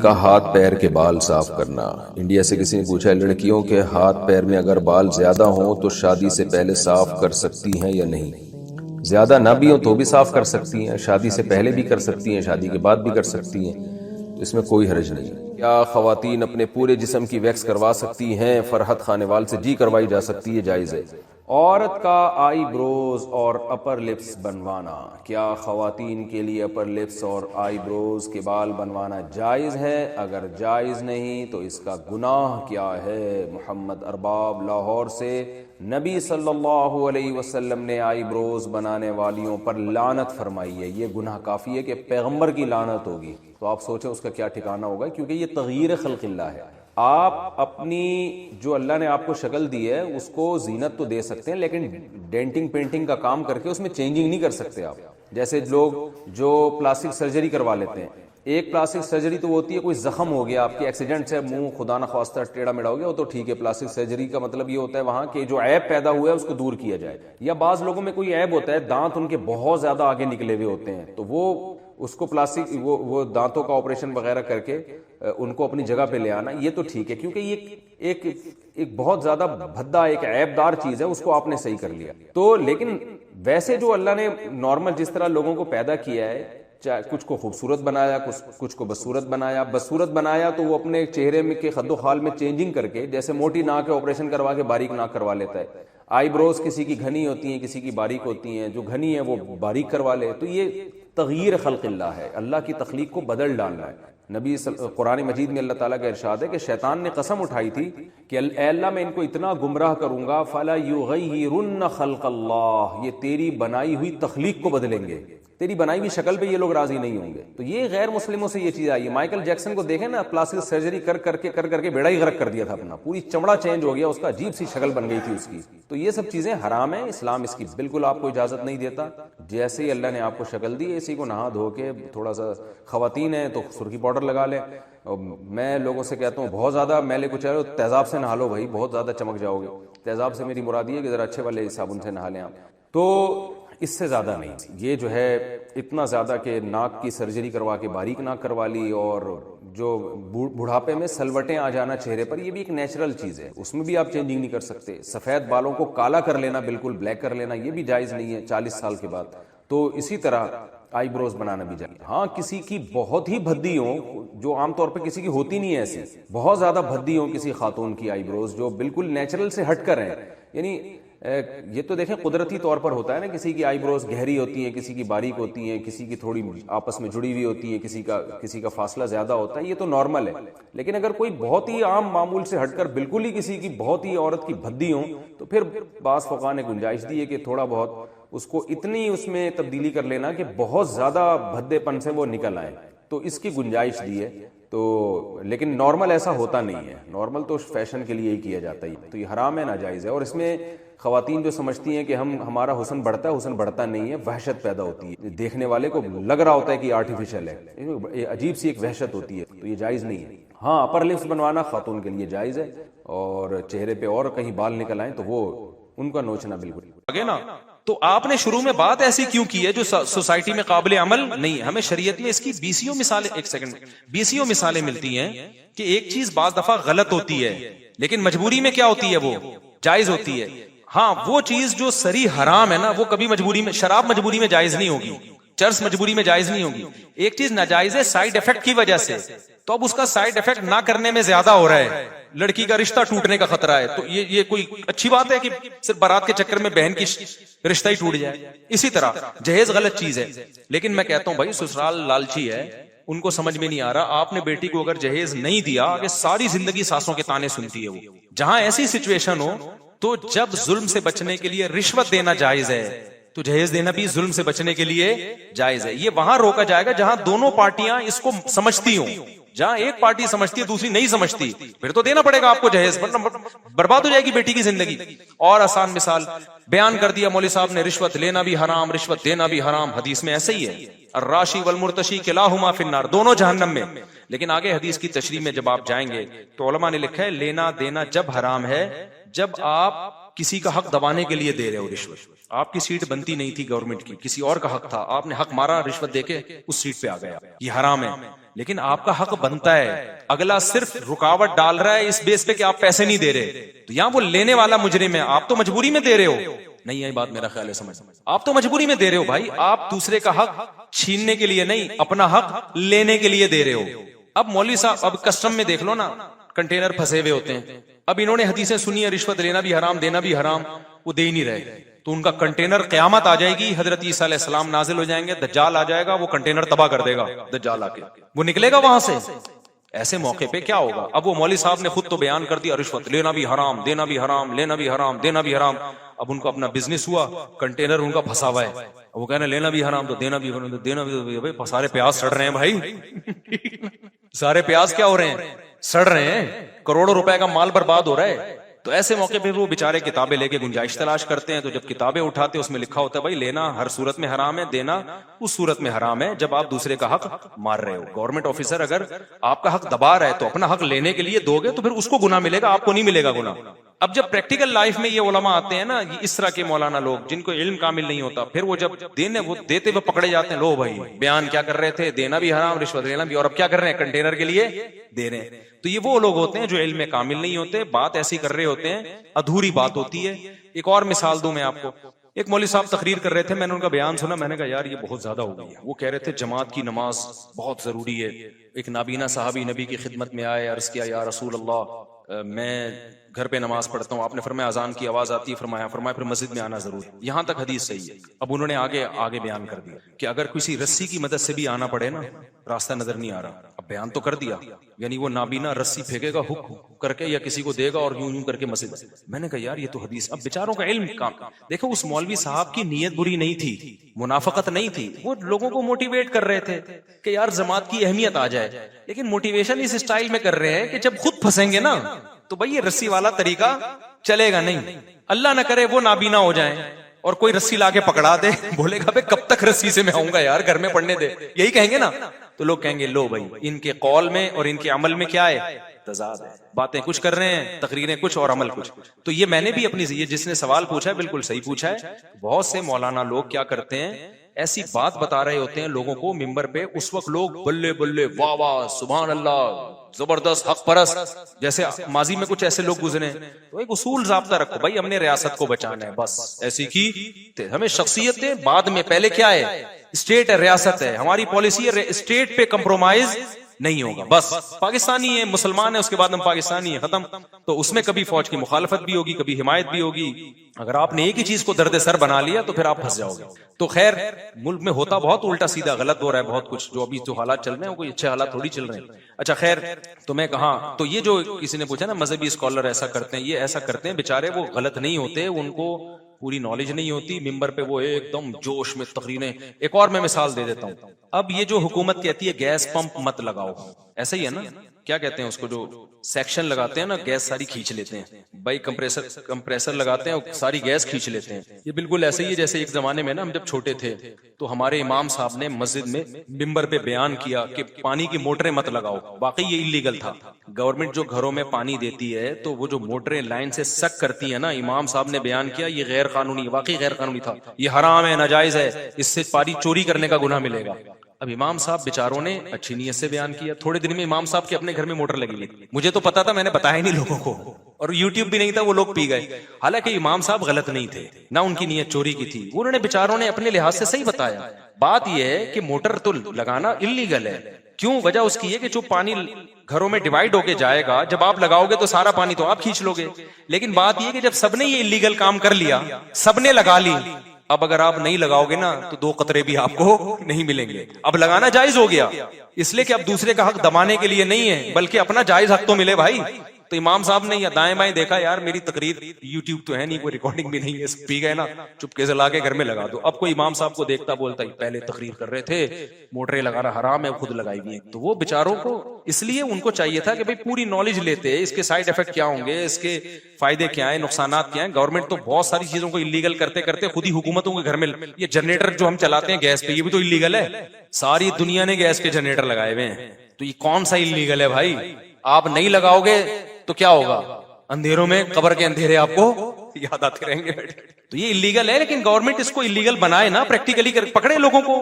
کا ہاتھ پیر کے بال صاف کرنا۔ انڈیا سے کسی نے پوچھا لڑکیوں کے ہاتھ پیر میں اگر بال زیادہ ہوں تو شادی سے پہلے صاف کر سکتی ہیں یا نہیں؟ زیادہ نہ بھی ہوں تو بھی صاف کر سکتی ہیں، شادی سے پہلے بھی کر سکتی ہیں، شادی کے بعد بھی کر سکتی ہیں، اس میں کوئی حرج نہیں۔ کیا خواتین اپنے پورے جسم کی ویکس کروا سکتی ہیں؟ فرحت خانیوال سے جی کروائی جا سکتی ہے، جائز ہے۔ عورت کا آئی بروز اور اپر لپس بنوانا، کیا خواتین کے لیے اپر لپس اور آئی بروز کے بال بنوانا جائز ہے؟ اگر جائز نہیں تو اس کا گناہ کیا ہے؟ محمد ارباب لاہور سے، نبی صلی اللہ علیہ وسلم نے آئی بروز بنانے والیوں پر لعنت فرمائی ہے۔ یہ گناہ کافی ہے کہ پیغمبر کی لعنت ہوگی، تو آپ سوچیں اس کا کیا ٹھکانہ ہوگا، کیونکہ یہ تغییر خلق اللہ ہے۔ آپ اپنی جو اللہ نے آپ کو شکل دی ہے اس کو زینت تو دے سکتے ہیں، لیکن ڈینٹنگ پینٹنگ کا کام کر کے اس میں چینجنگ نہیں کر سکتے آپ۔ جیسے لوگ جو پلاسٹک سرجری کروا لیتے ہیں، ایک پلاسٹک سرجری تو ہوتی ہے کوئی زخم ہو گیا آپ کے ایکسیڈنٹ سے، منہ خدا نخواستہ ٹیڑھا میڑھا ہو گیا، وہ تو ٹھیک ہے، پلاسٹک سرجری کا مطلب یہ ہوتا ہے وہاں کہ جو عیب پیدا ہوا ہے اس کو دور کیا جائے۔ یا بعض لوگوں میں کوئی عیب ہوتا ہے، دانت ان کے بہت زیادہ آگے نکلے ہوئے ہوتے ہیں، تو وہ اس کو پلاسٹک وہ دانتوں کا آپریشن وغیرہ کر کے ان کو اپنی جگہ پہ لے آنا، یہ تو ٹھیک ہے، کیونکہ یہ ایک بہت زیادہ بھدا ایک عیب دار چیز ہے، اس کو آپ نے صحیح کر لیا تو۔ لیکن ویسے جو اللہ نے نارمل جس طرح لوگوں کو پیدا کیا ہے، چاہے کچھ کو خوبصورت بنایا، کچھ کو بدصورت بنایا۔ بدصورت بنایا تو وہ اپنے چہرے میں کے خد و خال میں چینجنگ کر کے، جیسے موٹی ناک ہے آپریشن کروا کے باریک ناک کروا لیتا ہے۔ آئی بروز کسی کی گھنی ہوتی ہیں، کسی کی باریک ہوتی ہیں، جو گھنی ہے وہ باریک کروا لے، تو یہ تغییر خلق اللہ ہے، اللہ کی تخلیق کو بدل ڈالنا ہے۔ نبی قرآن مجید میں اللہ تعالیٰ کا ارشاد ہے کہ شیطان نے قسم اٹھائی تھی کہ اے اللہ میں ان کو اتنا گمراہ کروں گا، فَلَا يُغَيِّرُنَّ خَلْقَ اللَّهِ، یہ تیری بنائی ہوئی تخلیق کو بدلیں گے، تیری بنائی ہوئی شکل پہ یہ لوگ راضی نہیں ہوں گے۔ تو یہ غیر مسلموں سے یہ چیز آئی ہے۔ مائیکل جیکسن کو دیکھیں نا، پلاسٹک سرجری کر کے بیڑا ہی غرق کر دیا تھا اپنا، پوری چمڑا چینج ہو گیا اس کا، عجیب سی شکل بن گئی تھی اس کی۔ تو یہ سب چیزیں حرام ہیں، اسلام اس کی بالکل آپ کو اجازت نہیں دیتا۔ جیسے ہی اللہ نے آپ کو شکل دی، اسی کو نہا دھو کے تھوڑا سا، خواتین ہیں تو سرخی پاؤڈر لگا لیں۔ میں لوگوں سے کہتا ہوں بہت زیادہ میلے کو چہرے تیزاب سے نہا لو بھائی، بہت زیادہ چمک جاؤ گے۔ تیزاب سے میری مراد یہ ہے کہ ذرا اچھے والے صابن سے نہا لیں آپ، تو اس سے زیادہ نہیں۔ یہ جو ہے اتنا زیادہ کہ ناک کی سرجری کروا کے باریک ناک کروا لی، اور جو بڑھاپے میں سلوٹیں آ جانا چہرے پر، یہ بھی ایک نیچرل چیز ہے، اس میں بھی آپ چینجنگ نہیں کر سکتے۔ سفید بالوں کو کالا کر لینا، بالکل بلیک کر لینا، یہ بھی جائز نہیں ہے 40 سال کے بعد۔ تو اسی طرح آئی بروز بنانا بھی جائز۔ ہاں کسی کی بہت ہی بھدی ہوں، جو عام طور پہ کسی کی ہوتی نہیں ہے ایسی، بہت زیادہ بھدی ہوں کسی خاتون کی آئی بروز، جو بالکل نیچرل سے ہٹ کر ہیں، یعنی یہ تو دیکھیں قدرتی طور پر ہوتا ہے نا، کسی کی آئی بروز گہری ہوتی ہیں، کسی کی باریک ہوتی ہیں، کسی کی تھوڑی آپس میں جڑی ہوئی ہوتی ہیں، کسی کا فاصلہ زیادہ ہوتا ہے، یہ تو نارمل ہے۔ لیکن اگر کوئی بہت ہی عام معمول سے ہٹ کر بالکل ہی کسی کی بہت ہی عورت کی بھدی ہوں، تو پھر بعض فقہاء نے گنجائش دی ہے کہ تھوڑا بہت اس کو اتنی اس میں تبدیلی کر لینا کہ بہت زیادہ بھدے پن سے وہ نکل آئے، تو اس کی گنجائش دی ہے۔ تو لیکن نارمل ایسا ہوتا نہیں ہے، نارمل تو فیشن کے لیے ہی کیا جاتا ہے، تو یہ حرام ہے، ناجائز ہے۔ اور اس میں خواتین جو سمجھتی ہیں کہ ہمارا حسن بڑھتا ہے، حسن بڑھتا نہیں ہے، وحشت پیدا ہوتی ہے، دیکھنے والے کو لگ رہا ہوتا ہے کہ یہ آرٹیفیشل ہے، یہ عجیب سی ایک وحشت ہوتی ہے، تو یہ جائز نہیں ہے۔ ہاں اپر لپس بنوانا خاتون کے لیے جائز ہے، اور چہرے پہ اور کہیں بال نکل آئیں تو وہ ان کا نوچنا بالکل آگے نا۔ تو آپ نے شروع میں بات ایسی کیوں کی ہے جو سوسائٹی میں قابل عمل نہیں ہے؟ ہمیں شریعت میں اس کی بیسیوں مثالیں ملتی ہیں کہ ایک چیز بعض دفعہ غلط ہوتی ہے لیکن مجبوری میں کیا ہوتی ہے، وہ جائز ہوتی ہے۔ ہاں وہ چیز جو صریح حرام ہے نا، وہ کبھی مجبوری میں، شراب مجبوری میں جائز نہیں ہوگی، چرس مجبوری میں جائز نہیں ہوگی۔ ایک چیز ناجائز ہے سائیڈ افیکٹ کی وجہ سے، تو اب اس کا سائیڈ افیکٹ نہ کرنے میں زیادہ ہو رہا ہے، لڑکی کا رشتہ ٹوٹنے کا خطرہ ہے، تو یہ کوئی اچھی بات ہے کہ صرف بارات کے چکر میں بہن کی رشتہ ہی ٹوٹ جائے؟ اسی طرح جہیز غلط چیز ہے، لیکن میں کہتا ہوں بھائی سسرال لالچی ہے، ان کو سمجھ میں نہیں آ رہا، آپ نے بیٹی کو اگر جہیز نہیں دیا، آگے ساری زندگی ساسوں کے تانے سنتی ہے وہ۔ جہاں ایسی سچویشن ہو تو جب ظلم سے بچنے کے لیے رشوت دینا جائز ہے، تو جہیز دینا بھی ظلم سے بچنے کے لیے جائز ہے۔ یہ وہاں روکا جائے گا جہاں دونوں پارٹیاں اس کو سمجھتی ہوں، جہاں ایک پارٹی سمجھتی ہے دوسری نہیں سمجھتی، پھر تو دینا پڑے گا آپ کو جہیز، برباد ہو جائے گی بیٹی کی زندگی۔ اور آسان مثال بیان کر دیا مولوی صاحب نے، رشوت لینا بھی حرام، رشوت دینا بھی حرام، حدیث میں ایسے ہی ہے، الراشی والمرتشی کلاہما فی النار، دونوں جہنم میں۔ لیکن آگے حدیث کی تشریح میں جب آپ جائیں گے تو علماء نے لکھا ہے لینا دینا جب حرام ہے جب آپ کسی کا حق دبانے کے لیے دے رہے ہو رشوت۔ آپ کی سیٹ بنتی نہیں تھی گورنمنٹ کی، کسی اور کا حق تھا، آپ نے حق مارا، رشوت دے کے اس سیٹ پہ آ گیا، یہ حرام ہے۔ لیکن آپ کا حق بنتا ہے. اگلا صرف رکاوٹ ڈال رہا ہے اس بیس پہ کہ آپ پیسے نہیں دے رہے, تو یہاں وہ لینے والا مجرم ہے, آپ تو مجبوری میں دے رہے ہو. نہیں ہے بات, میرا خیال ہے سمجھ, آپ تو مجبوری میں دے رہے ہو بھائی, آپ دوسرے کا حق چھیننے کے لیے نہیں, اپنا حق لینے کے لیے دے رہے ہو. اب مولوی صاحب, اب کسٹم میں دیکھ لو نا, کنٹینر پھنسے ہوئے ہوتے ہیں. اب انہوں نے حدیثیں سنی ہے رشوت لینا بھی حرام, دینا بھی حرام, وہ دے ہی نہیں رہے, تو ان کا کنٹینر قیامت آ جائے گی, حضرت عیسیٰ علیہ السلام نازل ہو جائیں گے, دجال آ جائے گا, وہ کنٹینر تباہ کر دے گا, دجال آ کے وہ نکلے گا وہاں سے. ایسے موقع پہ کیا ہوگا؟ اب وہ مولوی صاحب نے خود تو بیان کر دیا رشوت لینا بھی حرام, دینا بھی حرام, لینا بھی حرام, دینا بھی حرام. اب ان کو اپنا بزنس ہوا, کنٹینر ان کا پھنسا ہوا ہے, وہ کہنا لینا بھی حرام تو دینا بھی حرام, دینا بھی. سارے پیاز سڑ رہے ہیں بھائی, سارے پیاز کیا ہو رہے ہیں, سڑ رہے ہیں, کروڑوں روپے کا مال برباد ہو رہا ہے. تو ایسے موقع پہ وہ بیچارے کتابیں لے کے گنجائش تلاش کرتے ہیں, تو جب کتابیں اٹھاتے ہیں اس میں لکھا ہوتا ہے بھائی لینا ہر صورت میں حرام ہے, دینا اس صورت میں حرام ہے جب آپ دوسرے کا حق مار رہے ہو. گورنمنٹ آفیسر اگر آپ کا حق دبا رہا ہے تو اپنا حق لینے کے لیے دو گے تو پھر اس کو گناہ ملے گا, آپ کو نہیں ملے گا گناہ. اب جب پریکٹیکل لائف میں یہ علماء آتے ہیں نا, اس طرح کے مولانا لوگ جن کو علم کامل نہیں ہوتا, پھر وہ جب وہ دیتے ہوئے پکڑے جاتے ہیں, لو بھائی بیان کیا کر رہے تھے, دینا بھی حرام, رشوت لینا بھی, اور اب کیا کر رہے ہیں, کنٹینر کے لیے دے رہے ہیں. تو یہ وہ لوگ ہوتے ہیں جو علم میں کامل نہیں ہوتے, بات ایسی کر رہے ہوتے ہیں, ادھوری بات ہوتی ہے. ایک اور مثال دوں میں آپ کو, ایک مولوی صاحب تقریر کر رہے تھے, میں نے ان کا بیان سنا, میں نے کہا یار یہ بہت زیادہ ہو گئی ہے. وہ کہہ رہے تھے جماعت کی نماز بہت ضروری ہے. ایک نابینا صحابی نبی کی خدمت میں آئے, عرض کیا یا رسول اللہ میں گھر پہ نماز پڑھتا ہوں. آپ نے فرمایا اذان کی آواز آتی ہے, فرمایا پھر مسجد میں آنا ضروری. یہاں تک حدیث صحیح ہے. اب انہوں نے آگے بیان کر دیا کہ اگر کسی رسی کی مدد سے بھی آنا پڑے نا, راستہ نظر نہیں آ رہا, اب بیان تو کر دیا, یعنی وہ نابینا رسی پھینکے گا ہک کر کے یا کسی کو دے گا اور یوں کر کے مسجد. میں نے کہا یار یہ تو حدیث. اب بیچاروں کا علم کام, دیکھو اس مولوی صاحب کی نیت بری نہیں تھی, منافقت نہیں تھی, وہ لوگوں کو موٹیویٹ کر رہے تھے کہ یار جماعت کی اہمیت آ جائے, لیکن موٹیویشن اس اسٹائل میں کر رہے ہیں کہ جب خود پھنسیں گے نا تو بھائی یہ رسی والا طریقہ چلے گا نہیں. اللہ نہ کرے وہ نابینا ہو جائیں اور کوئی رسی لا کے پکڑا دے, بولے گا بھائی کب تک رسی سے میں آؤں گا یار, گھر میں پڑھنے دے, یہی کہیں گے نا. تو لوگ کہیں گے لو بھائی ان کے قول میں اور ان کے عمل میں کیا ہے, تضاد ہے, باتیں کچھ کر رہے ہیں, تقریریں کچھ اور عمل کچھ. تو یہ میں نے بھی اپنی, یہ جس نے سوال پوچھا ہے بالکل صحیح پوچھا ہے. بہت سے مولانا لوگ کیا کرتے ہیں, ایسی بات بتا رہے ہوتے ہیں لوگوں کو ممبر پہ, اس وقت لوگ بلے بلے واہ واہ سبحان اللہ زبردست حق پرست, جیسے ماضی میں کچھ ایسے لوگ گزرے. تو ایک اصول ضابطہ رکھو بھائی, ہم نے ریاست کو بچانا ہے بس, ایسی کی ہمیں شخصیت ہے بعد میں, پہلے کیا ہے, اسٹیٹ ہے, ریاست ہے, ہماری پالیسی ہے, اسٹیٹ پہ کمپرومائز نہیں ہوگا, بس پاکستانی ہے, مسلمان ہے, اس کے بعد ہم پاکستانی ہے, ختم. تو اس میں کبھی فوج کی مخالفت بھی ہوگی, کبھی حمایت بھی ہوگی. اگر آپ نے ایک ہی چیز کو درد سر بنا لیا تو پھر آپ پھنس جاؤ گے. تو خیر ملک میں ہوتا بہت الٹا سیدھا غلط ہو رہا ہے بہت کچھ, جو ابھی جو حالات چل رہے ہیں کوئی اچھے حالات تھوڑی چل رہے ہیں. اچھا خیر, تو میں کہاں, تو یہ جو کسی نے پوچھا نا مذہبی اسکالر ایسا کرتے ہیں, یہ ایسا کرتے ہیں بےچارے, وہ غلط نہیں ہوتے, ان کو پوری نالج نہیں ہوتی, ممبر پہ وہ ایک دم جوش میں تقریریں. ایک اور میں مثال دے دیتا ہوں. اب یہ جو حکومت کہتی ہے گیس پمپ مت لگاؤ, ایسا ہی ہے نا, کیا کہتے ہیں اس کو, جو سیکشن لگاتے ہیں نا, گیس ساری کھینچ لیتے ہیں بھائی, کمپریسر لگاتے ہیں اور ساری گیس کھینچ لیتے ہیں. یہ بالکل ایسے ہی جیسے ایک زمانے میں نا ہم جب چھوٹے تھے تو ہمارے امام صاحب نے مسجد میں ممبر پہ بیان کیا کہ پانی کی موٹریں مت لگاؤ. واقعی یہ اللیگل تھا. گورنمنٹ جو گھروں میں پانی دیتی ہے تو وہ جو موٹریں لائن سے سک کرتی ہیں نا, امام صاحب نے بیان کیا یہ غیر قانونی, واقعی غیر قانونی تھا, یہ حرام ہے, ناجائز ہے, اس سے پانی چوری کرنے کا گناہ ملے گا. اب امام صاحب بیچاروں نے اچھی نیت سے بیان کیا, تھوڑے دن میں امام صاحب کے اپنے گھر میں موٹر لگی ہوئی. مجھے تو پتا تھا, میں نے بتایا ہی نہیں لوگوں کو, اور یوٹیوب بھی نہیں تھا, وہ لوگ پی گئے. حالانکہ امام صاحب غلط نہیں تھے, نہ ان کی نیت چوری کی تھی, انہوں نے بیچاروں نے اپنے لحاظ سے صحیح بتایا. بات یہ ہے کہ موٹر تو لگانا اللیگل ہے. کیوں؟ وجہ اس کی ہے کہ جو پانی گھروں میں ڈیوائیڈ ہو کے جائے گا, جب آپ لگاؤ گے تو سارا پانی تو آپ کھینچ لو گے. لیکن بات یہ کہ جب سب نے یہ اللیگل کام کر لیا, سب نے لگا لی, اب اگر آپ نہیں لگاؤ گے نا تو 2 قطرے بھی آپ کو نہیں ملیں گے. اب لگانا جائز ہو گیا, اس لیے کہ اب دوسرے کا حق دبانے کے لیے نہیں ہے, بلکہ اپنا جائز حق تو ملے بھائی. تو امام صاحب نے یا دائیں بائیں دیکھا, یار میری تقریر یوٹیوب تو ہے نہیں, کوئی ریکارڈنگ بھی نہیں ہے, پی گئے نا, چپکے سے لا کے گھر میں لگا دو. اب کوئی امام صاحب کو دیکھتا بولتا ہی پہلے تقریر کر رہے تھے, موٹریں لگانا حرام ہے, خود لگائی ہوئی. تو وہ بیچاروں کو اس لیے ان کو چاہیے تھا کہ بھائی پوری نالج لیتے, اس کے سائیڈ افیکٹ کیا ہوں گے, اس کے فائدے کیا ہیں, نقصانات کیا ہیں. گورنمنٹ تو بہت ساری چیزوں کو اللیگل کرتے کرتے خود ہی حکومتوں کے گھر میں, یہ جنریٹر جو ہم چلاتے ہیں گیس پہ, یہ بھی تو اللیگل ہے. ساری دنیا نے گیس کے جنریٹر لگائے ہوئے ہیں, تو یہ کون سا اللیگل ہے بھائی؟ آپ نہیں لگاؤ گے تو کیا ہوگا, اندھیروں میں قبر کے اندھیرے آپ کو یاد آتے رہیں گے. تو یہ اللیگل ہے, لیکن گورنمنٹ اس کو اللیگل بنائے نا, پریکٹیکلی پکڑے لوگوں کو.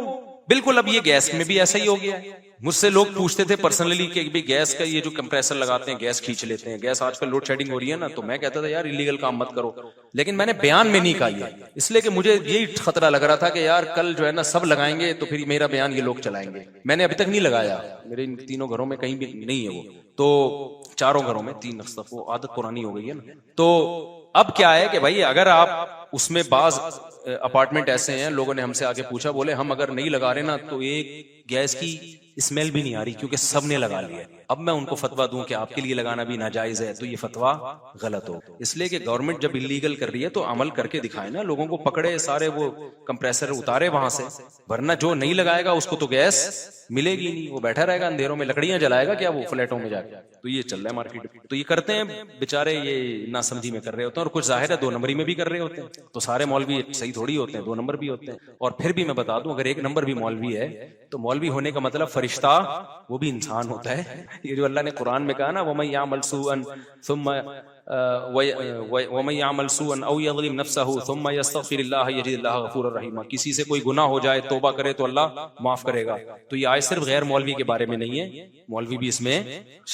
بالکل اب یہ گیس میں بھی ایسا ہی ہو گیا ہے. مجھ سے لوگ پوچھتے تھے پرسنلی کہ گیس کا یہ جو کمپریسر لگاتے ہیں گیس کھینچ لیتے ہیں, گیس آج کل لوڈ شیڈنگ ہو رہی ہے نا, تو میں کہتا تھا یار انلیگل کام مت کرو, لیکن میں نے بیان میں نہیں کہا یہ, اس لیے کہ مجھے یہی خطرہ لگ رہا تھا کہ یار کل جو ہے نا سب لگائیں گے تو پھر میرا بیان یہ لوگ چلائیں گے. میں نے ابھی تک نہیں لگایا, میرے ان تینوں گھروں میں کہیں بھی نہیں ہے وہ, تو چاروں گھروں میں 3 اختلاف, وہ عادت پرانی ہو گئی ہے نا. تو اب کیا ہے کہ بھائی اگر آپ اس میں بعض اپارٹمنٹ ایسے ہیں, لوگوں نے ہم سے آگے پوچھا, بولے ہم اگر نہیں لگا رہے نا تو ایک گیس کی اسمیل بھی نہیں آ رہی کیونکہ سب نے لگا لیا. اب میں ان کو فتوا دوں کہ آپ کے لیے لگانا بھی ناجائز ہے, تو یہ فتوا غلط ہو. اس لیے کہ گورنمنٹ جب انلیگل کر رہی ہے تو عمل کر کے دکھائے نا, لوگوں کو پکڑے, سارے وہ کمپریسر اتارے وہاں سے, ورنہ جو نہیں لگائے گا اس کو تو گیس ملے گی نہیں, وہ بیٹھا رہے گا اندھیروں میں, لکڑیاں جلائے گا کیا وہ فلیٹوں میں جا کے. تو یہ چل رہا ہے مارکیٹ میں, تو یہ کرتے ہیں بیچارے, یہ ناسمجھی میں کر رہے ہوتے ہیں, اور کچھ ظاہر ہے 2 نمبری میں بھی کر رہے ہوتے ہیں. تو سارے مولوی صحیح تھوڑی ہوتے ہیں, 2 نمبر بھی ہوتے ہیں. اور پھر بھی میں بتا دوں, اگر 1 نمبر بھی مولوی ہے تو مولوی ہونے کا مطلب فرشتہ وہ بھی انسان ہوتا ہے. یہ جو اللہ نے قرآن میں کہا نا, وَمَن يَعْمَلْ سُوءًا ثُمَّ وَمَن يَعْمَلْ سُوءًا أَوْ يَظْلِمْ نَفْسَهُ ثُمَّ يَسْتَغْفِرِ اللَّهَ يَجِدِ اللَّهَ غَفُورًا رَحِيمًا. کسی سے کوئی گناہ ہو جائے, توبہ کرے تو اللہ معاف کرے گا. تو یہ آیت صرف غیر مولوی کے بارے میں نہیں ہے, مولوی بھی اس میں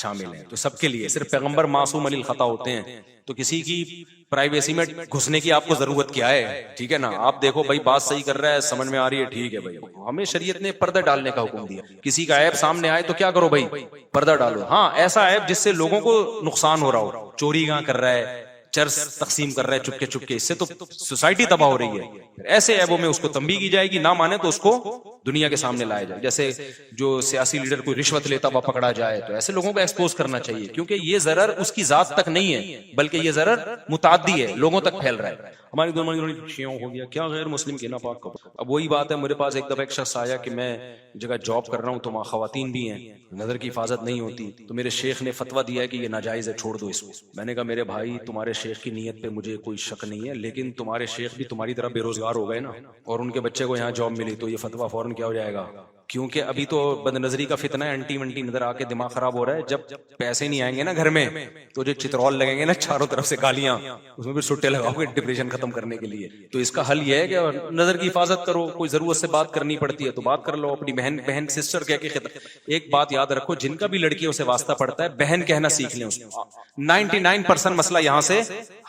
شامل ہیں. تو سب کے لیے, صرف پیغمبر معصوم علی الخطا ہوتے ہیں, تو کسی کی پرائیویسی میں گھسنے کی آپ کو ضرورت کیا ہے, ٹھیک ہے نا. آپ دیکھو بھائی بات صحیح کر رہا ہے, سمجھ میں آ رہی ہے, ٹھیک ہے بھائی. ہمیں شریعت نے پردہ ڈالنے کا حکم دیا, کسی کا عیب سامنے آئے تو کیا کرو بھائی, پردہ ڈالو. ہاں ایسا عیب جس سے لوگوں کو نقصان ہو رہا ہو, چوری کہاں کر رہا ہے, چرس تقسیم کر رہا ہے چپکے چپکے, اس سے تو سوسائٹی تباہ ہو رہی ہے. ایسے عیبوں میں اس کو تنبیہ کی جائے گی, نہ مانے تو اس کو دنیا کے سامنے لایا جائے. جیسے جو سیاسی لیڈر کوئی رشوت لیتا ہوا پکڑا جائے تو ایسے لوگوں کو ایکسپوز کرنا چاہیے, کیونکہ یہ ضرر اس کی ذات تک نہیں ہے بلکہ یہ ضرر متعدی ہے, لوگوں تک پھیل رہا ہے. ہماری دونوں شیعوں ہو گیا کیا غیر مسلم کے ناپاک کو. اب وہی بات ہے, میرے پاس ایک دفعہ ایک شخص آیا کہ میں جگہ جاب کر رہا ہوں تو وہاں خواتین بھی ہیں, نظر کی حفاظت نہیں ہوتی, تو میرے شیخ نے فتویٰ دیا ہے کہ یہ ناجائز ہے, چھوڑ دو اس کو. میں نے کہا میرے بھائی تمہارے شیخ کی نیت پہ مجھے کوئی شک نہیں ہے, لیکن تمہارے شیخ بھی تمہاری طرح بے روزگار ہو گئے نا, اور ان کے بچے کو یہاں جاب ملی تو یہ فتویٰ فوراً کیا ہو جائے گا, کیونکہ ابھی تو بد نظری کا فتنہ ہے, انٹی ونٹی نظر آ کے دماغ خراب ہو رہا ہے. جب پیسے نہیں آئیں گے نا گھر میں تو جو چترول لگیں گے نا چاروں طرف سے گالیاں, اس میں بھی سٹے لگاؤ گے ڈپریشن ختم کرنے کے لیے. تو اس کا حل یہ ہے کہ نظر کی حفاظت کرو, کوئی ضرورت سے بات کرنی پڑتی ہے تو بات کر لو, اپنی بہن سسٹر کہہ کے. ایک بات یاد رکھو, جن کا بھی لڑکیوں سے واسطہ پڑتا ہے بہن کہنا سیکھ لیں, اس کو 99% مسئلہ یہاں سے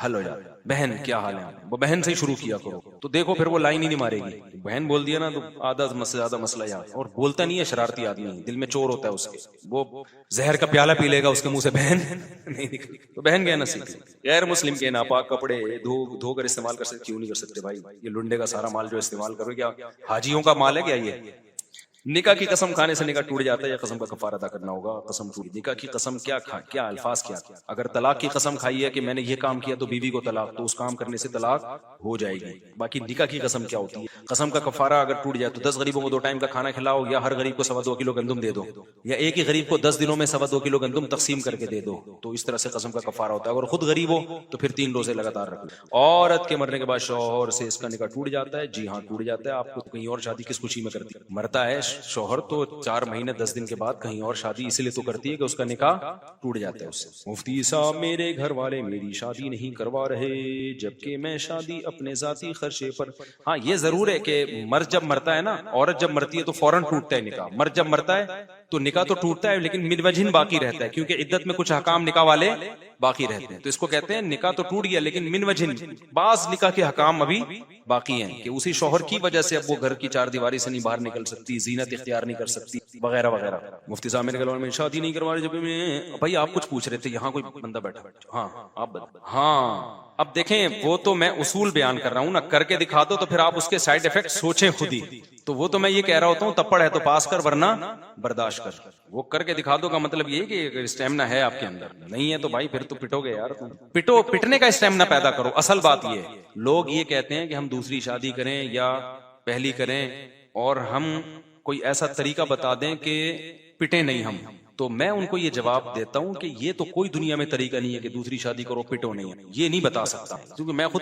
حل ہو جاتا ہے. بہن کیا حال ہے, وہ بہن سے ہی شروع کیا کرو, تو دیکھو پھر وہ لائن ہی نہیں مارے گی. بہن بول دیا نا تو آدھا سے زیادہ مسئلہ یہاں. اور بولتا نہیں ہے, شرارتی آدمی, دل میں چور ہوتا ہے اس کے, وہ زہر کا پیالہ پی لے گا, اس کے منہ سے بہن نہیں نکلی. تو بہن کہنا سیکھ. غیر مسلم کے ناپاک کپڑے دھو کر استعمال کر سکتے, کیوں نہیں کر سکتے بھائی. یہ لنڈے کا سارا مال جو استعمال کرو, کیا حاجیوں کا مال ہے کیا یہ؟ نکاح کی قسم کھانے سے نکاح ٹوٹ جاتا ہے یا قسم کا کفارہ ادا کرنا ہوگا؟ قسم ٹوٹ, نکاح کی قسم کیا الفاظ کیا. اگر طلاق کی قسم کھائی ہے کہ میں نے یہ کام کیا تو بیوی کو طلاق, تو اس کام کرنے سے طلاق ہو جائے گی. باقی نکاح کی قسم کیا ہوتی ہے؟ قسم کا کفارہ اگر ٹوٹ جائے تو 10 غریبوں کو 2 ٹائم کا کھانا کھلاؤ, یا ہر غریب کو 2.25 کلو گندم دے دو, یا ایک ہی غریب کو 10 دنوں میں 2.25 کلو گندم تقسیم کر کے دے دو. تو اس طرح سے قسم کا کفارہ ہوتا ہے. اگر خود غریب ہو تو پھر 3 روزے لگاتار رکھو. عورت کے مرنے کے بعد شوہر سے اس کا نکاح ٹوٹ جاتا ہے. جی ہاں ٹوٹ جاتا ہے. آپ کو کہیں اور شادی کس خوشی میں کرتی, مرتا ہے شوہر تو 4 مہینے 10 دن کے بعد کہیں اور شادی اسی لیے تو کرتی ہے کہ اس کا نکاح ٹوٹ جاتا ہے اس سے. مفتی صاحب میرے گھر والے میری شادی نہیں کروا رہے جبکہ میں شادی اپنے ذاتی خرچے پر. ہاں یہ ضرور ہے کہ مرد جب مرتا ہے نا, عورت جب مرتی ہے تو فوراً ٹوٹتا ہے نکاح. مرد جب مرتا ہے تو نکاح تو ٹوٹتا ہے لیکن من وجہن باقی رہتا ہے, کیونکہ عدت میں کچھ حکام نکاح والے باقی رہتے ہیں. تو اس کو کہتے ہیں نکاح تو ٹوٹ گیا لیکن من وجہن بعض نکاح کے حکام ابھی باقی ہیں, کہ اسی شوہر کی وجہ سے اب وہ گھر کی 4 دیواری سے نہیں باہر نکل سکتی, زینت اختیار نہیں کر سکتی وغیرہ وغیرہ. مفتی صاحب میرے گھر میں شادی نہیں کروا رہے جب میں. بھائی آپ کچھ پوچھ رہے تھے, یہاں کوئی بندہ بیٹھا. ہاں آپ ہاں اب دیکھیں, وہ تو میں اصول بیان کر رہا ہوں نا, کر کے دکھا دو تو پھر آپ اس کے سائیڈ افیکٹ سوچیں خود ہی. تو وہ تو میں یہ کہہ رہا ہوتا ہوں, تپڑ ہے تو پاس کر ورنہ برداشت کر. وہ کر کے دکھا دو کا مطلب یہ کہ اسٹیمنا ہے آپ کے اندر, نہیں ہے تو بھائی پھر تو پٹو گے یار. پٹو, پٹنے کا اسٹیمنا پیدا کرو. اصل بات یہ ہے, لوگ یہ کہتے ہیں کہ ہم دوسری شادی کریں یا پہلی کریں, اور ہم کوئی ایسا طریقہ بتا دیں کہ پٹے نہیں ہم. تو میں ان کو یہ جواب دیتا ہوں کہ یہ تو کوئی دنیا میں طریقہ نہیں ہے کہ دوسری شادی کرو پٹو نہیں ہے, یہ نہیں بتا سکتا, کیونکہ میں خود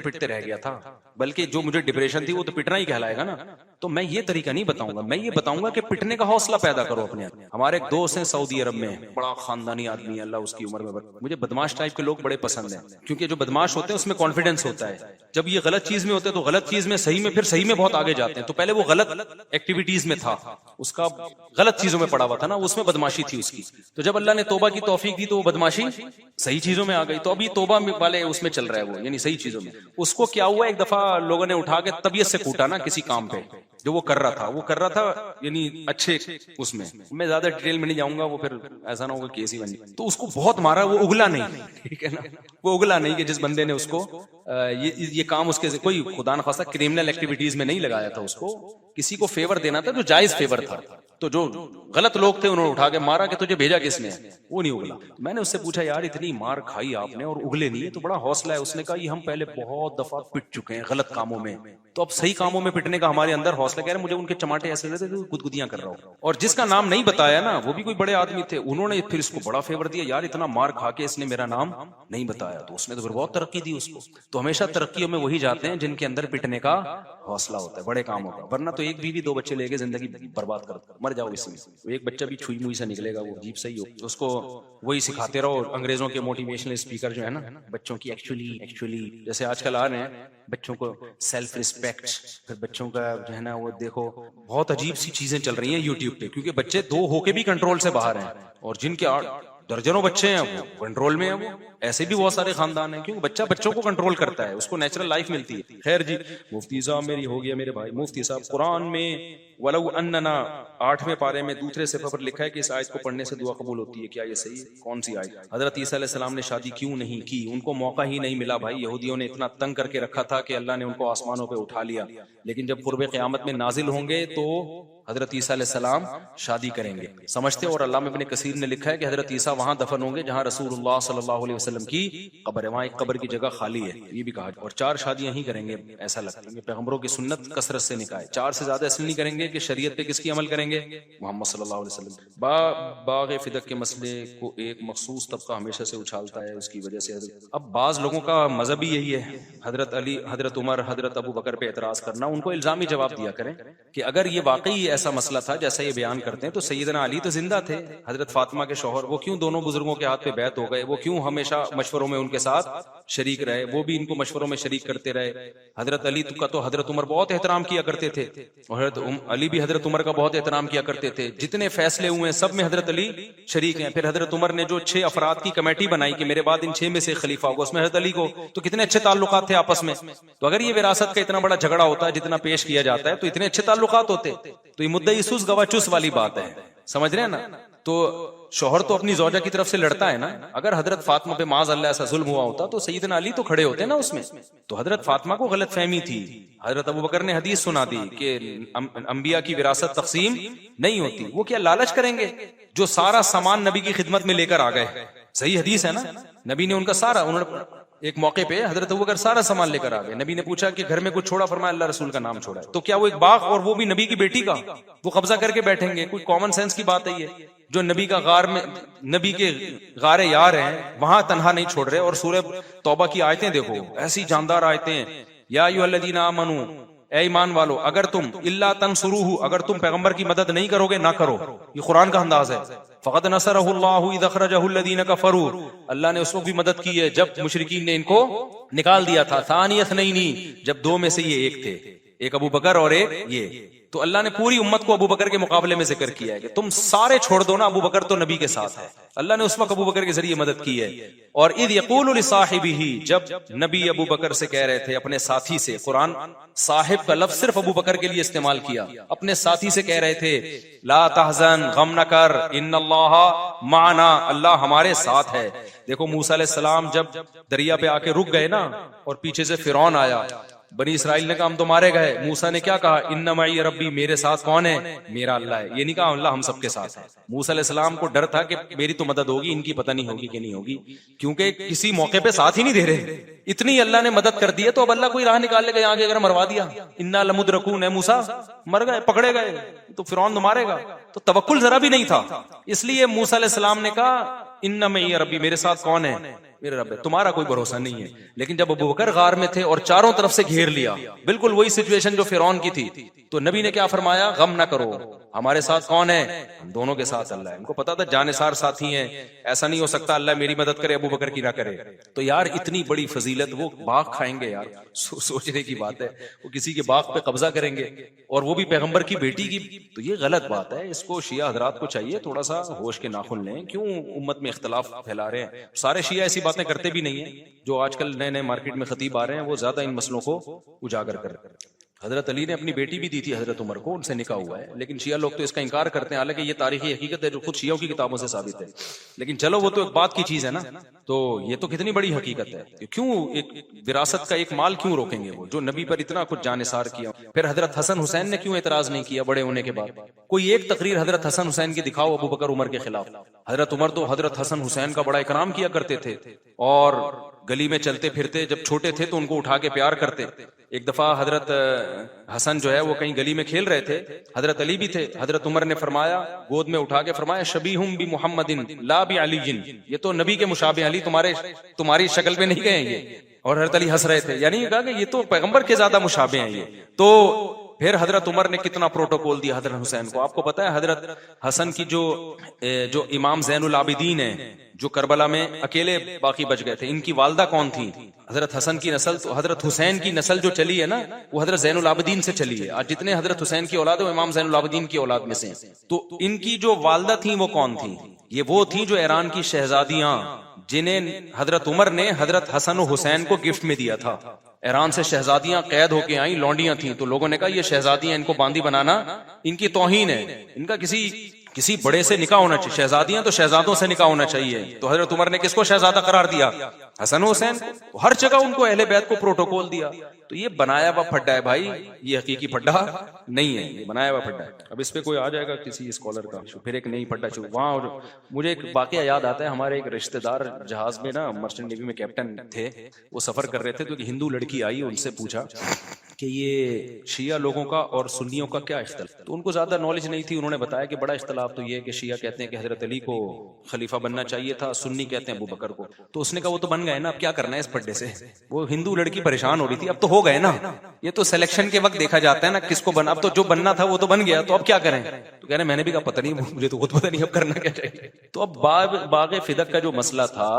پٹتے رہ گیا تھا. بلکہ جو مجھے ڈپریشن تھی وہ تو پٹنا ہی کہلائے گا نا. تو میں یہ طریقہ نہیں بتاؤں گا, میں یہ بتاؤں گا کہ پٹنے کا حوصلہ پیدا کرو اپنے آپ. ہمارے ایک دوست ہیں سعودی عرب میں, بڑا خاندانی آدمی ہے, اللہ اس کی عمر میں مجھے بدماش ٹائپ کے لوگ بڑے پسند ہیں, کیونکہ جو بدماش ہوتے ہیں اس میں کانفیڈنس ہوتا ہے. جب یہ غلط چیز میں ہوتے ہیں تو غلط چیز میں صحیح میں, پھر صحیح میں بہت آگے جاتے ہیں. تو پہلے وہ غلط ایکٹیویٹیز میں تھا, اس کا غلط چیزوں میں پڑا ہوا تھا نا, اس میں بدماشی تھی اس کی. تو جب اللہ نے توبہ کی توفیق دی تو وہ بدماشی صحیح چیزوں میں آ گئی. تو ابھی توبہ والے اس میں چل رہا ہے وہ, یعنی صحیح چیزوں میں. اس کو کیا ہوا, ایک دفعہ لوگوں نے اٹھا کے طبیعت سے کوٹا نا کسی کام پہ جو وہ کر رہا تھا یعنی اچھے اس میں زیادہ ڈیٹیل میں نہیں جاؤں گا, وہ پھر ایسا نہ ہوگا کیس ہی بن جائے. تو اس کو بہت مارا, وہ اگلا نہیں, ٹھیک ہے نا, وہ اگلا نہیں کہ جس بندے نے اس کو یہ کام اس کے کوئی خدا نخواستہ کرمنل ایکٹیویٹیز میں نہیں لگایا تھا, اس کو کسی کو فیور دینا تھا جو جائز فیور تھا. تو جو غلط لوگ تھے انہوں نے اٹھا کے مارا کہ تجھے بھیجا کس نے, وہ نہیں اگلا. میں نے اس سے پوچھا یار اتنی مار کھائی آپ نے اور اگلے نہیں, تو بڑا حوصلہ ہے. اس نے کہا یہ ہم پہلے بہت دفعہ پٹ چکے ہیں غلط کاموں میں, تو اب صحیح کاموں میں پٹنے کا ہمارے اندر حوصلہ. کہہ رہے مجھے ان کے چماٹے ایسے دیتے تھے گدگدیاں کر رہا ہوں. اور جس کا نام نہیں بتایا نا وہ بھی کوئی بڑے آدمی تھے, انہوں نے پھر اس کو بڑا فیور دیا, یار اتنا مار کھا کے اس نے میرا نام نہیں بتایا. تو اس نے تو پھر بہت ترقی دی اس کو. تو ہمیشہ ترقیوں میں وہی جاتے ہیں جن کے اندر پٹنے کا حوصلہ ہوتا ہے, بڑے کاموں کا. ورنہ تو ایک بیوی دو بچے لے کے زندگی برباد کر مر جاؤ اس میں. ایک بچہ بھی چھوئی موئی سے نکلے گا, وہ عجیب صحیح ہو, اس کو وہی سکھاتے رہو. انگریزوں کے موٹیویشنل اسپیکر جو ہے نا, بچوں کی ایکچولی جیسے آج کل آ رہے ہیں بچوں کو سیلف ریسپیکٹ, پھر بچوں کا جو ہے نا وہ دیکھو بہت عجیب سی چیزیں چل رہی ہیں یوٹیوب پہ, کیونکہ بچے دو ہو کے بھی کنٹرول سے باہر ہیں, اور جن کے درجنوں بچے ہیں وہ کنٹرول میں ہیں. وہ ایسے بھی بہت سارے خاندان ہیں, کیونکہ بچہ بچوں کو کنٹرول کرتا ہے, اس کو نیچرل لائف ملتی ہے. خیر جی, مفتی صاحب میری ہو گیا میرے بھائی. مفتی صاحب قرآن میں ولو اننا 8ویں پارے میں دوسرے صفحے پر لکھا ہے کہ اس آیت کو پڑھنے سے دعا قبول ہوتی ہے, کیا یہ صحیح ہے؟ کون سی آیت؟ حضرت عیسیٰ علیہ السلام نے شادی کیوں نہیں کی؟ ان کو موقع ہی نہیں ملا بھائی. یہودیوں نے اتنا تنگ کر کے رکھا تھا کہ اللہ نے ان کو آسمانوں پہ اٹھا لیا, لیکن جب قرب قیامت میں نازل ہوں گے تو حضرت عیسیٰ علیہ السلام شادی کریں گے, سمجھتے. اور علامہ ابن کثیر نے لکھا ہے کہ حضرت عیسیٰ وہاں دفن ہوں گے جہاں رسول اللہ صلی اللہ علیہ وسلم کی قبر ہے, وہاں ایک قبر کی جگہ خالی ہے, یہ بھی کہا. اور 4 شادیاں ہی کریں گے, ایسا لگتا ہے پیغمبروں کی سنت کثرت سے نکاح, 4 سے زیادہ اس لیے نہیں کریں گے کہ شریعت پہ کس کی عمل کریں گے, محمد صلی اللہ علیہ وسلم. باغ فدق کے مسئلے کو ایک مخصوص طبقہ ہمیشہ سے اچھالتا ہے, اس کی وجہ سے اب بعض لوگوں کا مذہب ہی یہی ہے, حضرت علی, حضرت عمر, حضرت ابو بکر پہ اعتراض کرنا. ان کو الزامی جواب دیا کریں کہ اگر یہ واقعی ایسا مسئلہ تھا جیسا یہ بیان کرتے ہیں تو سیدنا علی تو زندہ تھے, حضرت فاطمہ کے شوہر, وہ کیوں دونوں بزرگوں کے ہاتھ پہ بیعت ہو گئے, وہ کیوں ہمیشہ مشوروں میں ان کے ساتھ شریک رہے, وہ بھی ان کو مشوروں میں شریک کرتے رہے. حضرت علی کا تو حضرت عمر بہت احترام کیا کرتے تھے, اور حضرت علی بھی حضرت عمر کا بہت احترام کیا کرتے تھے. جتنے فیصلے ہوئے ہیں سب میں حضرت علی شریک ہیں. پھر حضرت عمر نے جو 6 افراد کی کمیٹی بنائی کہ میرے بعد ان 6 میں سے خلیفہ ہوگا, اس میں حضرت علی کو, تو کتنے اچھے تعلقات تھے آپس میں. تو اگر یہ وراثت کا اتنا بڑا جھگڑا ہوتا ہے جتنا پیش کیا جاتا ہے, تو اتنے اچھے تعلقات ہوتے. تو یہ مدعی سوس گواہ چوس والی بات ہے, سمجھ رہے ہیں نا. تو شوہر تو اپنی زوجہ کی طرف سے لڑتا ہے نا. اگر حضرت فاطمہ پہ معاذ اللہ ایسا ظلم ہوا ہوتا تو سیدنا علی تو کھڑے ہوتے نا اس میں. تو حضرت فاطمہ کو غلط فہمی تھی, حضرت ابو بکر نے حدیث سنا دی کہ انبیاء کی وراثت تقسیم نہیں ہوتی. وہ کیا لالچ کریں گے جو سارا سامان نبی کی خدمت میں لے کر آ گئے, صحیح حدیث ہے نا, نبی نے ان کا سارا, انہوں نے ایک موقع پہ حضرت ابوبکر سارا سامان لے کر آ گئے. نبی نے پوچھا کہ گھر میں کچھ چھوڑا, فرمایا اللہ رسول کا نام چھوڑا ہے. تو کیا وہ ایک باغ, اور وہ بھی نبی کی بیٹی کا, وہ قبضہ کر کے بیٹھیں گے؟ کوئی کامن سینس کی بات ہے یہ, جو نبی کا غار میں, نبی کے غار یار ہیں وہاں تنہا نہیں چھوڑ رہے. اور سورہ توبہ کی آیتیں دیکھو, ایسی جاندار آیتیں ہیں, یا ایھا الذین آمنوا, اے ایمان والو, اگر تم الا تنصروہ, اگر تم پیغمبر کی مدد نہیں کرو گے نہ کرو. یہ قرآن کا انداز ہے. فقد نصرہ اللہ اذ اخرجہ الذین کفروا, اللہ نے اس وقت بھی مدد کی ہے جب مشرکین نے ان کو نکال دیا تھا. ثانی اثنین, جب 2 میں سے یہ ایک تھے, ایک ابو بکر اور ایک یہ. تو اللہ نے پوری امت کو ابو بکر کے مقابلے میں ذکر کیا ہے کہ تم سارے چھوڑ دو نا, ابو بکر تو نبی کے ساتھ ہے. اللہ نے اس وقت ابو بکر کے ذریعے مدد کی ہے. اور اذ یقول لصاحبہ, جب نبی ابو بکر سے کہہ رہے تھے, اپنے ساتھی سے, قرآن صاحب کا لفظ صرف ابو بکر کے لیے استعمال کیا, اپنے ساتھی سے کہہ رہے تھے, لا تحزن, غم نہ کر, ان اللہ معنا, اللہ ہمارے ساتھ ہے. دیکھو موسیٰ علیہ السلام جب دریا پہ آ کے رک گئے نا, اور پیچھے سے فرعون آیا, بنی اسرائیل نے کہا ہم تو مارے گئے. موسیٰ نے کیا کہا, ان معی ربی, میرے ساتھ کون ہے, میرا اللہ ہے. یہ نہیں کہا اللہ ہم سب کے ساتھ ہے. موسیٰ علیہ السلام کو ڈر تھا کہ میری تو مدد ہوگی, ان کی پتہ نہیں ہوگی کہ نہیں ہوگی, کیونکہ کسی موقع پہ ساتھ ہی نہیں دے رہے. اتنی اللہ نے مدد کر دی ہے, تو اب اللہ کوئی راہ نکال لے گا یہاں کے, اگر مروا دیا, انا لمدرکون, ہے موسیٰ مر گئے, پکڑے گئے, تو فرعون تو مارے گا. تو توکل ذرا بھی نہیں تھا. اس لیے موسیٰ علیہ السلام نے کہا ان معی ربی, میرے ساتھ کون ہے, میرے رب ہے، تمہارا کوئی بھروسہ نہیں ہے. لیکن جب ابو بکر غار میں تھے اور چاروں طرف سے گھیر لیا، بالکل وہی سچویشن جو فرعون کی تھی، تو نبی نے کیا فرمایا؟ غم نہ کرو، ہمارے ساتھ کون ہے؟ ہم دونوں کے ساتھ اللہ ہے. ان کو پتا تھا جانثار ساتھی ہیں، ایسا نہیں ہو سکتا اللہ میری مدد کرے ابو بکر کی نہ کرے. تو یار اتنی بڑی فضیلت، وہ باغ کھائیں گے یار، سوچنے کی بات ہے. وہ کسی کے باغ پہ قبضہ کریں گے اور وہ بھی پیغمبر کی بیٹی کی، تو یہ غلط بات ہے. اس کو شیعہ حضرات کو چاہیے تھوڑا سا ہوش کے ناخن لیں. کیوں امت میں اختلاف پھیلا رہے ہیں؟ سارے شیعہ ایسی باتیں کرتے بھی نہیں ہیں. جو آج کل نئے نئے مارکیٹ میں خطیب آ رہے ہیں وہ زیادہ ان مسئلوں کو اجاگر کر رہے ہیں. حضرت علی نے اپنی بیٹی بھی دی تھی حضرت عمر کو، ان سے نکاح ہوا ہے، لیکن شیعہ لوگ تو اس کا انکار کرتے ہیں، حالانکہ یہ تاریخی حقیقت ہے جو خود شیعوں کی کتابوں سے ثابت ہے. لیکن چلو وہ تو ایک بات کی چیز ہے نا. تو یہ تو کتنی بڑی حقیقت ہے. کیوں ایک وراثت کا ایک مال کیوں روکیں گے وہ جو نبی پر اتنا کچھ جانثار کیا؟ پھر حضرت حسن حسین نے کیوں اعتراض نہیں کیا بڑے ہونے کے بعد؟ کوئی ایک تقریر حضرت حسن حسین کی دکھاؤ ابو بکر عمر کے خلاف. حضرت عمر تو حضرت حسن حسین کا بڑا اکرام کیا کرتے تھے، اور گلی میں چلتے پھرتے جب چھوٹے تھے تو ان کو اٹھا کے پیار کرتے. ایک دفعہ حضرت حسن جو ہے وہ کہیں گلی میں کھیل رہے تھے، حضرت علی بھی تھے، حضرت عمر نے فرمایا، گود میں اٹھا کے فرمایا، شبیہم بمحمد لا بعلی، یہ تو نبی کے مشابہ، علی تمہاری شکل پہ نہیں گئے یہ. اور حضرت علی ہنس رہے تھے، یعنی کہا کہ یہ تو پیغمبر کے زیادہ مشابہ ہیں یہ. تو پھر حضرت عمر نے کتنا پروٹوکول دیا حضرت حسین کو. آپ کو پتا ہے حضرت حسن کی جو امام زین العابدین ہیں جو کربلا میں اکیلے باقی بچ گئے تھے، ان کی والدہ کون تھی؟ حضرت حسن کی نسل. تو حضرت حسین کی نسل جو چلی ہے نا وہ حضرت زین العابدین سے چلی ہے. آج جتنے حضرت حسین کی اولاد ہے وہ امام زین العابدین کی اولاد میں سے ہیں. تو ان کی جو والدہ تھیں وہ کون تھیں؟ یہ وہ تھیں جو ایران کی شہزادیاں جنہیں حضرت عمر نے حضرت حسن و حسین کو گفٹ میں دیا تھا. ایران سے شہزادیاں قید ہو کے آئیں، لونڈیاں تھیں، تو لوگوں نے کہا یہ شہزادیاں، ان کو باندی بنانا ان کی توہین ہے، ان کا کسی بڑے سے نکاح ہونا چاہیے، شہزادیاں تو شہزادوں سے نکاح ہونا چاہیے. تو حضرت عمر نے کس کو شہزادہ قرار دیا؟ حسن و حسین کو. ہر جگہ ان کو اہل بیت کو پروٹوکول دیا. تو یہ بنایا ہوا پھڈا ہے بھائی، یہ حقیقی پھڈا نہیں ہے، یہ بنایا ہوا پھڈا ہے. اب اس پہ کوئی آ جائے گا کسی اسکالر کا، پھر ایک نئی پھڈا وہاں. اور مجھے ایک واقعہ یاد آتا ہے، ہمارے ایک رشتہ دار جہاز میں نا مرچنٹ نیوی میں کیپٹن تھے، وہ سفر کر رہے تھے تو ایک ہندو لڑکی آئی، ان سے پوچھا کہ یہ شیعہ لوگوں کا اور سنیوں کا کیا اختلاف؟ تو ان کو زیادہ نالج نہیں تھی. انہوں نے بتایا کہ بڑا اختلاف تو یہ ہے کہ شیعہ کہتے ہیں کہ حضرت علی کو خلیفہ بننا چاہیے تھا، سنی کہتے ہیں ابو بکر کو. تو اس نے کہا وہ تو بن گئے نا، اب کیا کرنا ہے اس پھڈے سے؟ وہ ہندو لڑکی پریشان ہو رہی تھی، اب تو ہو گئے نا، یہ تو سلیکشن کے وقت دیکھا جاتا ہے نا کس کو بنا، اب تو جو بننا تھا وہ تو بن گیا، تو اب کیا کریں؟ تو کہہ رہے میں نے بھی کہا پتہ نہیں، مجھے تو خود پتہ نہیں اب کرنا کیا چاہیے. تو اب باغ فدق کا جو مسئلہ تھا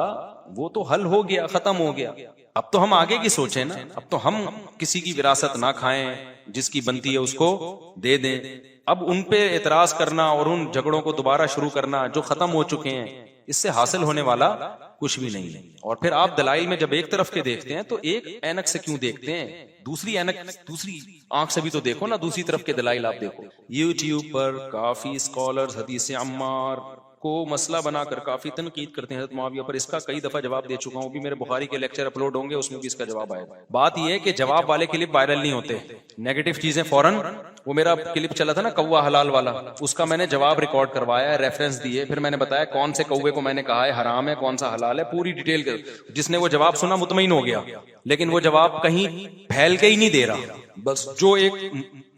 وہ تو حل ہو گیا، ختم ہو گیا. اب تو ہم آگے کی سوچیں نا، اب تو ہم کسی کی وراثت نہ کھائیں، جس کی بنتی ہے اس کو دے دیں. اب ان پہ اعتراض کرنا اور ان جھگڑوں کو دوبارہ شروع کرنا جو ختم ہو چکے ہیں، اس سے حاصل ہونے والا کچھ بھی نہیں ہے. اور پھر آپ دلائل میں جب ایک طرف کے دیکھتے ہیں تو ایک اینک سے کیوں دیکھتے ہیں؟ دوسری آنکھ سے بھی تو دیکھو نا، دوسری طرف کے دلائل آپ دیکھو. یوٹیوب پر کافی اسکالرز حدیث عمار کو مسئلہ بنا کر کافی تنقید کرتے ہیں حضرت معاویہ پر. اس کا کئی دفعہ جواب دے چکا ہوں، بھی میرے بخاری کے لیکچر اپلوڈ ہوں گے، اس میں بھی اس کا جواب آئے گا. بات یہ ہے کہ جواب والے کلپ وائرل نہیں ہوتے، نیگیٹو چیزیں فوراً. وہ میرا کلپ چلا تھا نا کوا حلال والا، اس کا میں نے جواب ریکارڈ کروایا ہے، ریفرنس دیے، پھر میں نے بتایا کون سے کوے کو میں نے کہا ہے حرام ہے، کون سا حلال ہے، پوری ڈیٹیل کر. جس نے وہ جواب سنا مطمئن ہو گیا، لیکن وہ جواب کہیں پھیل کے ہی نہیں دے رہا. بس جو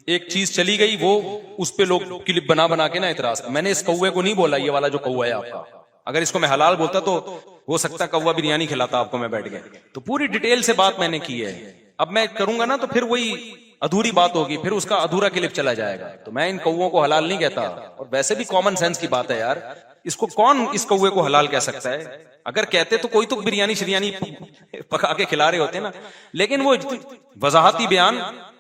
ایک چیز چلی گئی وہ اس پہ لوگ کلپ بنا کے نا اعتراض. میں نے اس کوے کو نہیں بولا یہ والا جو کوا ہے آپ کا، اگر اس کو میں حلال بولتا تو ہو سکتا کوا بریانی کھلاتا آپ کو میں بیٹھ گئے. تو پوری ڈیٹیل سے بات میں نے کی ہے. اب میں کروں گا نا تو پھر وہی ادھوری بات ہوگی، پھر اس کا ادھورا کلپ چلا جائے گا. تو میں ان کووں کو حلال نہیں کہتا. اور ویسے بھی کامن سینس کی بات ہے یار، اس کو کون اس کوے کو حلال کہہ سکتا ہے؟ اگر کہتے تو کوئی تو بریانی شریانی پکا کے کھلا رہے ہوتے نا، لیکن وہ وضاحتی بیان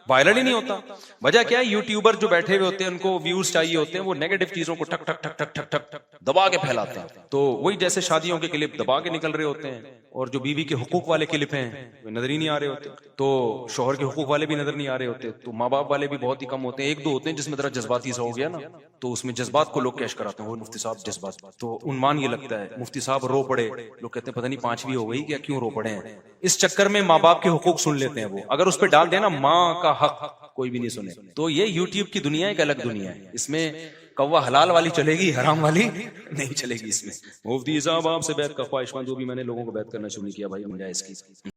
وائرل ہی نہیں ہوتا. وجہ کیا ہے؟ یوٹیوبر جو بیٹھے ہوئے ہوتے ہیں ان کو ویوز چاہیے ہوتے ہیں، وہ نیگیٹو چیزوں کو ٹک ٹک ٹک ٹک ٹک ٹک دبا کے پھیلاتے ہیں. تو وہی جیسے شادیوں کے کلپ دبا کے نکل رہے ہوتے ہیں، اور جو بیوی کے حقوق والے کلپ ہیں وہ نظر ہی نہیں آ رہے ہوتے. تو شوہر کے حقوق والے بھی نظر نہیں آ رہے ہوتے. تو ماں باپ والے بھی بہت ہی کم ہوتے ہیں، ایک دو ہوتے ہیں جس میں ذرا جذباتی سا ہو گیا نا، تو اس میں جذبات کو لوگ کیش کراتے ہیں. وہ مفتی صاحب جذبات، تو عنوان یہ لگتا ہے مفتی صاحب رو پڑے. لوگ کہتے ہیں پتہ نہیں 5ویں ہو گئی کیا، کیوں رو پڑے ہیں؟ اس چکر میں ماں باپ کے حقوق سن لیتے ہیں. وہ اگر اس پہ ڈال دینا ماں کا حق، کوئی بھی نہیں سنے. تو یہ یوٹیوب کی دنیا ایک الگ دنیا ہے، اس میں کوا حلال والی چلے گی، حرام والی نہیں چلے گی. اس میں مفتی صاحب آپ سے بیعت کا خواہش مند، جو بھی میں نے لوگوں کو بیعت کرنا شروع کیا بھائی، ہم جائز کی.